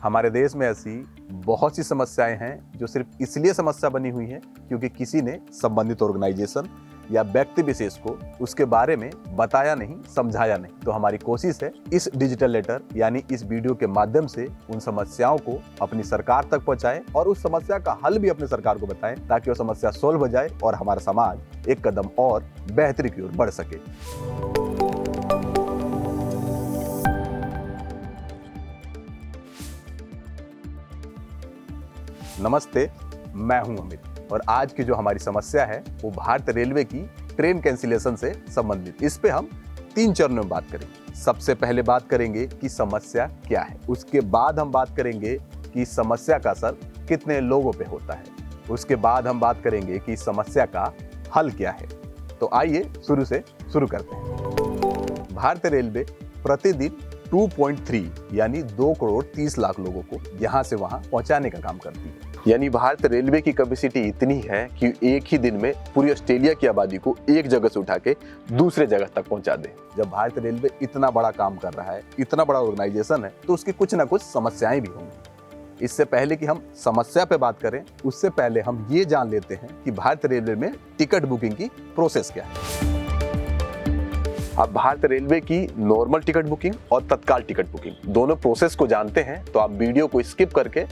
हमारे देश में ऐसी बहुत सी समस्याएं हैं जो सिर्फ इसलिए समस्या बनी हुई हैं क्योंकि किसी ने संबंधित ऑर्गेनाइजेशन या व्यक्ति विशेष को उसके बारे में बताया नहीं, समझाया नहीं। तो हमारी कोशिश है इस डिजिटल लेटर यानी इस वीडियो के माध्यम से उन समस्याओं को अपनी सरकार तक पहुंचाएं और उस समस्या का हल भी अपनी सरकार को बताएं ताकि वो समस्या सोल्व हो जाए और हमारा समाज एक कदम और बेहतरी की ओर बढ़ सके। नमस्ते, मैं हूं अमित और आज की जो हमारी समस्या है वो भारतीय रेलवे की ट्रेन कैंसिलेशन से संबंधित। इस पे हम 3 चरणों में बात करेंगे। सबसे पहले बात करेंगे कि समस्या क्या है, उसके बाद हम बात करेंगे कि समस्या का असर कितने लोगों पे होता है, उसके बाद हम बात करेंगे कि समस्या का हल क्या है। तो आइए शुरू से शुरू करते हैं। भारतीय रेलवे प्रतिदिन 2.3 यानी 2 करोड़ 30 लाख लोगों को यहाँ से वहाँ पहुँचाने का काम करती है। यानी भारतीय रेलवे की कैपेसिटी इतनी है कि एक ही दिन में पूरी ऑस्ट्रेलिया की आबादी को एक जगह से उठा के दूसरे जगह तक पहुँचा दे। जब भारतीय रेलवे इतना बड़ा काम कर रहा है, इतना बड़ा ऑर्गेनाइजेशन है, तो उसकी कुछ ना कुछ समस्याएं भी होंगी। इससे पहले कि हम समस्या पे बात करें, उससे पहले हम ये जान लेते हैं कि भारतीय रेलवे में टिकट बुकिंग की प्रोसेस क्या है। आप भारतीय रेलवे की नॉर्मल टिकट बुकिंग और तत्काल टिकट बुकिंग दोनों प्रोसेस को जानते हैं तो आप वीडियो को स्किप करके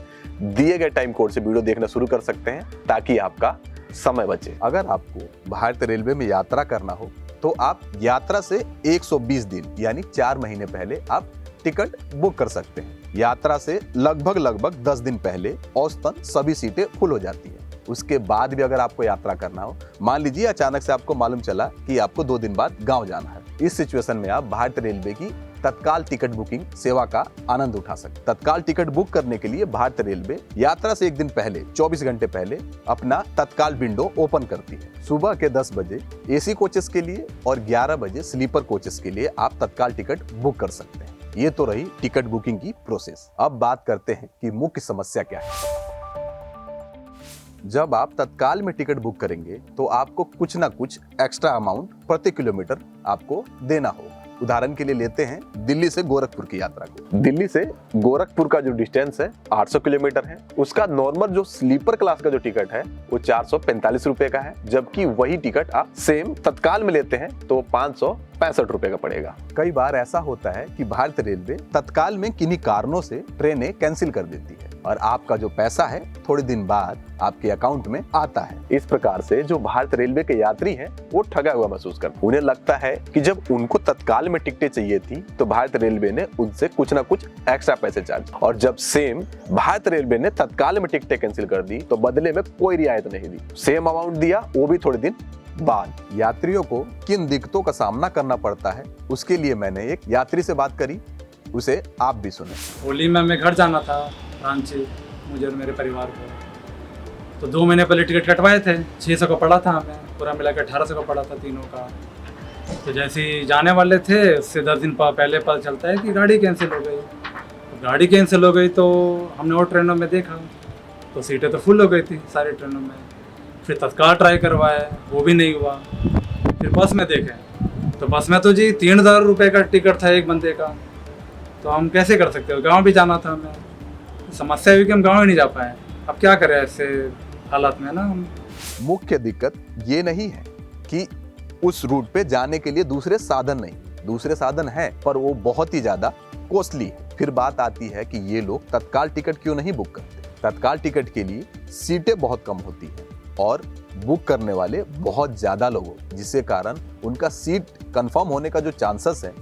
दिए गए टाइम कोड से वीडियो देखना शुरू कर सकते हैं ताकि आपका समय बचे। अगर आपको भारतीय रेलवे में यात्रा करना हो तो आप यात्रा से 120 दिन यानी 4 महीने पहले आप टिकट बुक कर सकते हैं। यात्रा से लगभग 10 दिन पहले औसतन सभी सीटें फुल हो जाती है। उसके बाद भी अगर आपको यात्रा करना हो, मान लीजिए अचानक से आपको मालूम चला कि आपको 2 दिन बाद गांव जाना है, इस सिचुएशन में आप भारतीय रेलवे की तत्काल टिकट बुकिंग सेवा का आनंद उठा सकते। तत्काल टिकट बुक करने के लिए भारतीय रेलवे यात्रा से 1 दिन पहले 24 घंटे पहले अपना तत्काल विंडो ओपन करती है। सुबह के 10 बजे एसी कोचेस के लिए और 11 बजे स्लीपर कोचेस के लिए आप तत्काल टिकट बुक कर सकते हैं। ये तो रही टिकट बुकिंग की प्रोसेस। अब बात करते हैं कि मुख्य समस्या क्या है। जब आप तत्काल में टिकट बुक करेंगे तो आपको कुछ ना कुछ एक्स्ट्रा अमाउंट प्रति किलोमीटर आपको देना होगा। उदाहरण के लिए लेते हैं दिल्ली से गोरखपुर की यात्रा को। दिल्ली से गोरखपुर का जो डिस्टेंस है 800 किलोमीटर है। उसका नॉर्मल जो स्लीपर क्लास का जो टिकट है वो 445 रुपए का है, जबकि वही टिकट आप सेम तत्काल में लेते हैं तो 565 रुपए का पड़ेगा। कई बार ऐसा होता है कि भारतीय रेलवे तत्काल में किन्हीं कारणों से ट्रेनें कैंसिल कर देती है और आपका जो पैसा है थोड़े दिन बाद आपके अकाउंट में आता है। इस प्रकार से जो भारतीय रेलवे के यात्री हैं वो ठगा हुआ महसूस करते हैं। उन्हें लगता है कि जब उनको तत्काल में टिकटें चाहिए थी तो भारतीय रेलवे ने उनसे कुछ ना कुछ एक्स्ट्रा पैसे चार्ज, और जब सेम भारतीय रेलवे ने तत्काल में टिकटें कैंसिल कर दी तो बदले में कोई रियायत नहीं दी। सेम अमाउंट दिया, वो भी थोड़े दिन बाद। यात्रियों को किन दिक्कतों का सामना करना पड़ता है उसके लिए मैंने एक यात्री से बात करी, उसे आप भी सुने। होली में हमें घर जाना था रांची, मुझे और मेरे परिवार को, तो 2 महीने पहले टिकट कटवाए थे। 600 का पड़ा था, हमें पूरा मिला के 1800 का पड़ा था तीनों का। तो जैसे ही जाने वाले थे उससे 10 दिन पहले पता चलता है कि गाड़ी कैंसिल हो गई। तो गाड़ी कैंसिल हो गई तो हमने और ट्रेनों में देखा तो सीटें तो फुल हो गई थी सारी ट्रेनों में। फिर तत्काल ट्राई करवाया, वो भी नहीं हुआ। फिर बस में देखें तो बस में तो जी 3000 रुपये का टिकट था एक बंदे का, तो हम कैसे कर सकते हो। गाँव भी जाना था हमें, समस्या हुई कि हम गाँव ही नहीं जा पाए। अब क्या करें ऐसे हालात में ना। मुख्य दिक्कत ये नहीं है कि उस रूट पे जाने के लिए दूसरे साधन नहीं, दूसरे साधन है पर वो बहुत ही ज्यादा कॉस्टली है। फिर बात आती है कि ये लोग तत्काल टिकट क्यों नहीं बुक करते। तत्काल टिकट के लिए सीटें बहुत कम होती हैं और बुक करने वाले बहुत ज्यादा लोग हो, जिसके कारण उनका सीट कंफर्म होने का जो चांसेस है,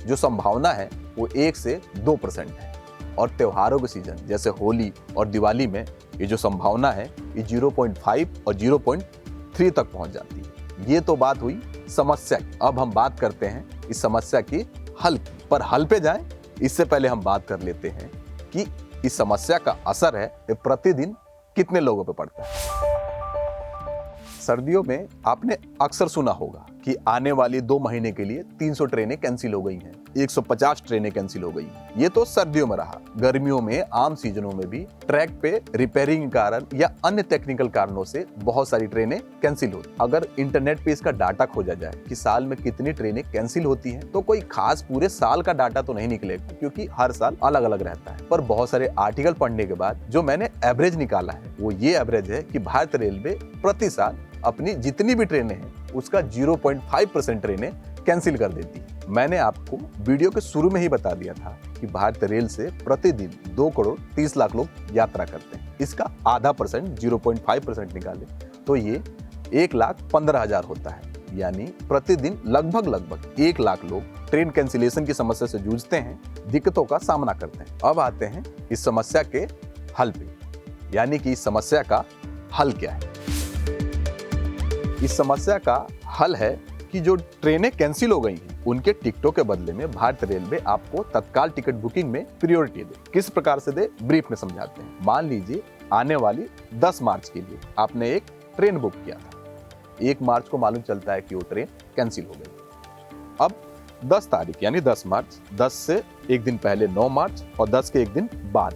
जो संभावना है, वो 1 से 2% है। और त्योहारों के सीजन जैसे होली और दिवाली में ये जो संभावना है ये 0.5 और 0.3 तक पहुंच जाती है। ये तो बात हुई समस्या की। अब हम बात करते हैं इस समस्या की हल की। पर हल पे जाएं इससे पहले हम बात कर लेते हैं कि इस समस्या का असर है ये प्रतिदिन कितने लोगों पे पड़ता है। सर्दियों में आपने अक्सर सुना होगा कि आने वाली 2 महीने के लिए 300 ट्रेनें कैंसिल हो गई हैं। 150 ट्रेनें कैंसिल हो गई। ये तो सर्दियों में रहा। गर्मियों में आम सीजनों में भी ट्रैक पे रिपेयरिंग के कारण या अन्य टेक्निकल कारणों से बहुत सारी ट्रेनें कैंसिल होती। अगर इंटरनेट पे इसका डाटा खोजा जाए कि साल में कितनी ट्रेनें कैंसिल होती हैं, तो कोई खास पूरे साल का डाटा तो नहीं निकलेगा, क्योंकि हर साल अलग अलग रहता है। पर बहुत सारे आर्टिकल पढ़ने के बाद जो मैंने एवरेज निकाला है, वो ये एवरेज है कि भारतीय रेलवे प्रति साल अपनी जितनी भी ट्रेनें हैं उसका 0.5% ट्रेनें कैंसिल कर देती है। मैंने आपको वीडियो के शुरू में ही बता दिया था कि भारतीय रेल से प्रतिदिन 2 करोड़ 30 लाख लोग यात्रा करते हैं। इसका आधा परसेंट 0.5% निकाले तो ये 1,15,000 होता है। यानी प्रतिदिन लगभग 1 लाख लोग ट्रेन कैंसिलेशन की समस्या से जूझते हैं, दिक्कतों का सामना करते हैं। अब आते हैं इस समस्या के हल पे, यानी कि इस समस्या का हल क्या है। इस समस्या का हल है कि जो ट्रेनें कैंसिल हो गई हैं, उनके टिकटों के बदले में भारतीय रेलवे आपको तत्काल टिकट बुकिंग में प्रायोरिटी दे। किस प्रकार से दे, ब्रीफ में समझाते हैं। मान लीजिए आने वाली 10 मार्च के लिए आपने एक ट्रेन बुक किया था। 1 मार्च को मालूम चलता है कि वो ट्रेन कैंसिल हो गई। अब 10 तारीख यानी 10 मार्च, 10 से एक दिन पहले 9 मार्च और 10 के एक दिन बाद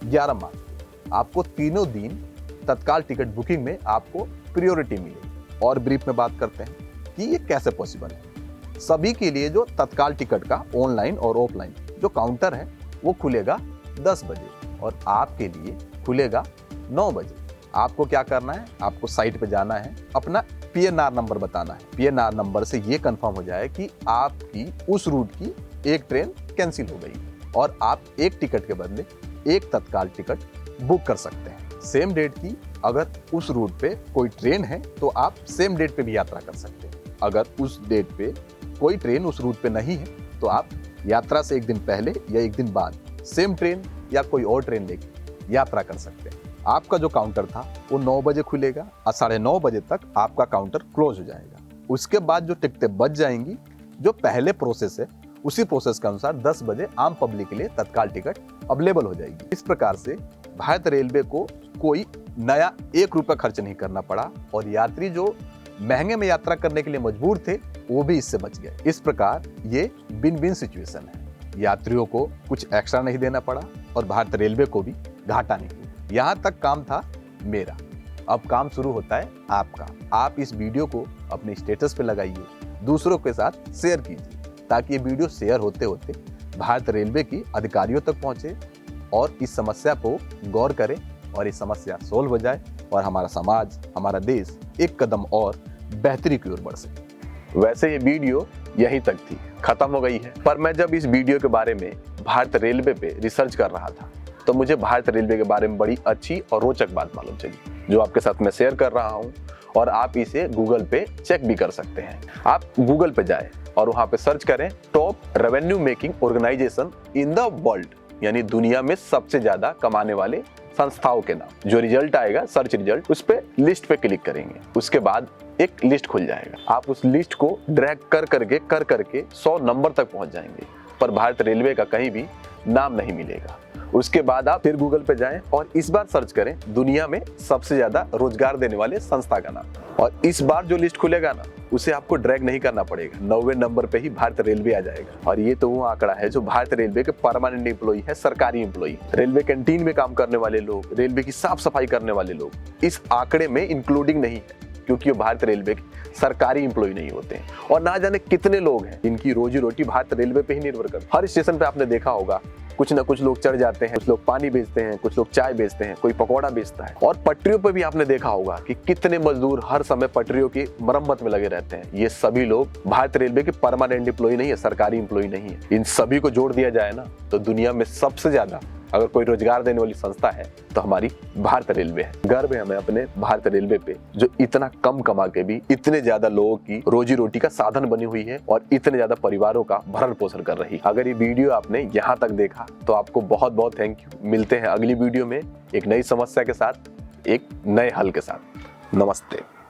11 मार्च आपको तीनों दिन तत्काल टिकट बुकिंग में आपको प्रायोरिटी मिलेगी। और ब्रीफ में बात करते हैं कि ये कैसे पॉसिबल है। सभी के लिए जो तत्काल टिकट का ऑनलाइन और ऑफलाइन जो काउंटर है वो खुलेगा 10 बजे और आपके लिए खुलेगा 9 बजे। आपको क्या करना है, आपको साइट पे जाना है, अपना PNR नंबर बताना है। PNR नंबर से ये कंफर्म हो जाए कि आपकी उस रूट की एक ट्रेन कैंसिल हो गई और आप एक टिकट के बदले एक तत्काल टिकट बुक कर सकते हैं। सेम डेट की अगर उस रूट पे कोई ट्रेन है तो आप सेम डेट पे भी यात्रा कर सकते हैं। अगर उस डेट पे कोई ट्रेन उस रूट पे नहीं है तो आप यात्रा से एक दिन पहले या एक दिन बाद सेम ट्रेन या कोई और ट्रेन लेके यात्रा कर सकते हैं। आपका जो काउंटर था वो 9 बजे खुलेगा और 9:30 बजे तक आपका काउंटर क्लोज हो जाएगा। उसके बाद जो टिकटें बच जाएंगी, जो पहले प्रोसेस है उसी प्रोसेस के अनुसार 10 बजे आम पब्लिक के लिए तत्काल टिकट अवेलेबल हो जाएगी। इस प्रकार से भारतीय रेलवे को कोई नया 1 रुपया खर्च नहीं करना पड़ा और यात्री जो महंगे में यात्रा करने के लिए मजबूर थे वो भी इससे बच गए। इस प्रकार ये विन विन सिचुएशन है। यात्रियों को कुछ एक्स्ट्रा नहीं देना पड़ा और भारतीय रेलवे को भी घाटा नहीं हुआ। यहाँ तक काम था मेरा, अब काम शुरू होता है आपका। आप इस वीडियो को अपने स्टेटस पे लगाइए, दूसरों के साथ शेयर कीजिए ताकि ये वीडियो शेयर होते होते भारतीय रेलवे की अधिकारियों तक पहुंचे और इस समस्या को गौर करें और ये समस्या सोल्व हो जाए और हमारा समाज, हमारा देश एक कदम और बेहतरी की ओर बढ़ सके। वैसे ये वीडियो यहीं तक थी, खत्म हो गई है। पर मैं जब इस वीडियो के बारे में भारतीय रेलवे पे रिसर्च कर रहा था तो मुझे भारतीय रेलवे के बारे में बड़ी अच्छी और रोचक बात मालूम चली, जो आपके साथ मैं शेयर कर रहा हूँ। और आप इसे गूगल पे चेक भी कर सकते हैं। आप गूगल पे जाए और वहां पे सर्च करें top revenue making organisation in the world, यानी दुनिया में सबसे ज्यादा कमाने वाले संस्थाओं के नाम। जो रिजल्ट आएगा, सर्च रिजल्ट, उस पे लिस्ट पे क्लिक करेंगे। उसके बाद एक लिस्ट खुल जाएगा। आप उस लिस्ट को ड्रैग कर करके 100 नंबर तक पहुंच जाएंगे, पर भारतीय रेलवे का कहीं भी नाम नहीं मिलेगा। उसके बाद आप फिर गूगल पे जाएं और इस बार सर्च करें दुनिया में सबसे ज्यादा रोजगार देने वाले संस्था का नाम, और इस बार जो लिस्ट खुलेगा ना, उसे आपको ड्रैग नहीं करना पड़ेगा, 90वें नंबर पे ही भारतीय रेलवे आ जाएगा। और ये तो वो आंकड़ा है जो भारतीय रेलवे के परमानेंट एम्प्लॉई है, सरकारी एम्प्लॉई, रेलवे कैंटीन में काम करने वाले लोग, रेलवे की साफ सफाई करने वाले लोग इस आंकड़े में इंक्लूडिंग नहीं है, क्योंकि वो भारतीय रेलवे के सरकारी एम्प्लॉय नहीं होते हैं। और ना जाने कितने लोग हैं जिनकी रोजी रोटी भारतीय रेलवे पे ही निर्भर करती है। हर स्टेशन पे आपने देखा होगा कुछ ना कुछ लोग चढ़ जाते हैं, कुछ लोग पानी बेचते हैं, कुछ लोग चाय बेचते हैं, कोई पकौड़ा बेचता है। और पटरियों पे भी आपने देखा होगा कि कितने मजदूर हर समय पटरियों की मरम्मत में लगे रहते हैं। ये सभी लोग भारतीय रेलवे के परमानेंट एम्प्लॉय नहीं है, सरकारी एम्प्लॉय नहीं है। इन सभी को जोड़ दिया जाए ना तो दुनिया में सबसे ज्यादा अगर कोई रोजगार देने वाली संस्था है तो हमारी भारतीय रेलवे है। गर्व है हमें अपने भारतीय रेलवे पे, जो इतना कम कमा के भी इतने ज्यादा लोगों की रोजी रोटी का साधन बनी हुई है और इतने ज्यादा परिवारों का भरण पोषण कर रही है। अगर ये वीडियो आपने यहाँ तक देखा तो आपको बहुत बहुत थैंक यू। मिलते हैं अगली वीडियो में एक नई समस्या के साथ, एक नए हल के साथ। नमस्ते।